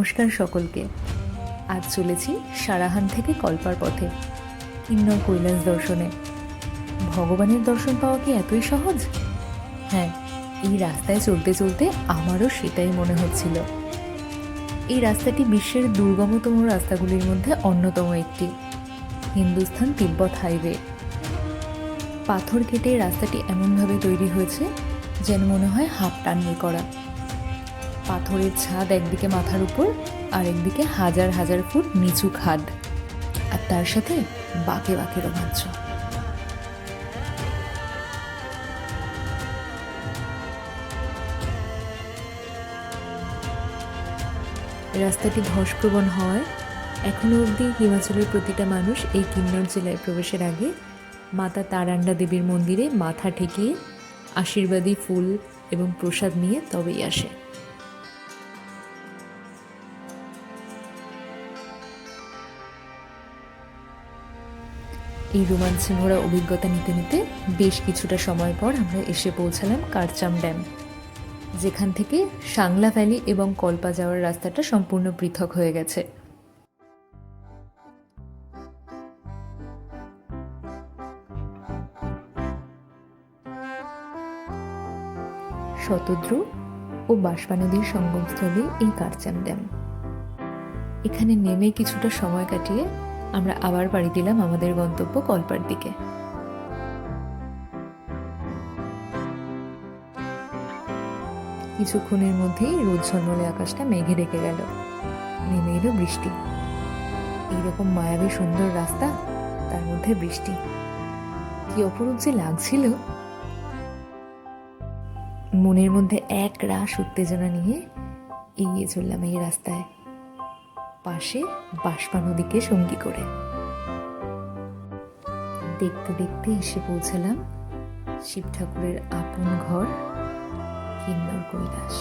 নমস্কার সকলকে। আজ চলেছি সারাহান থেকে কল্পার পথে কিন্নর কৈলাস দর্শনে। ভগবানের দর্শন পাওয়া কি এতই সহজ? হ্যাঁ, এই রাস্তায় চলতে চলতে আমারও সেটাই মনে হচ্ছিল। এই রাস্তাটি বিশ্বের দুর্গমতম রাস্তাগুলির মধ্যে অন্যতম একটি, হিন্দুস্তান তিব্বত হাইওয়ে। পাথর কেটে রাস্তাটি এমনভাবে তৈরি হয়েছে যেন মনে হয় হাফ টানেল করা। পাথরের ছাদ একদিকে মাথার উপর, আর একদিকে হাজার হাজার ফুট নিচু খাদ, আর তার সাথে বাঁকে বাঁকে রোমাঞ্চ। রাস্তাটি ধসপ্রবণ হওয়ায় এখনও অবধি হিমাচলের প্রতিটা মানুষ এই কিন্নর জেলায় প্রবেশের আগে মাতা তারান্ডা দেবীর মন্দিরে মাথা ঠেকিয়ে আশীর্বাদী ফুল এবং প্রসাদ নিয়ে তবেই আসে। এই রোমাঞ্চে ভরা অভিজ্ঞতা নিতে নিতে বেশ কিছুটা সময় পর আমরা এসে পৌঁছালাম কারচাম ড্যাম, যেখান থেকে সাংলা ভ্যালি এবং কল্পা যাওয়ার রাস্তাটা সম্পূর্ণ পৃথক হয়ে গেছে। শতদ্রু ও বাঁশপা নদীর সঙ্গমস্থলে এই কারচাম ড্যাম। এখানে নেমে কিছুটা সময় কাটিয়ে আমরা আবার পাড়ি দিলাম আমাদের গন্তব্য কল্পার দিকে। কিছুক্ষণের মধ্যেই রোদ ঝলমলে আকাশটা মেঘে ঢেকে গেল, নেমে এলো বৃষ্টি। এইরকম মায়াবী সুন্দর রাস্তা, তার মধ্যে বৃষ্টি, কি অপরূপ যে লাগছিল। মনের মধ্যে এক রাশ উত্তেজনা নিয়ে এগিয়ে চললাম এই রাস্তায়, পাশে বাঁশপা নদীকে সঙ্গী করে। দেখতে দেখতে এসে পৌঁছালাম শিব ঠাকুরের আপন ঘর কিন্নর কৈলাস।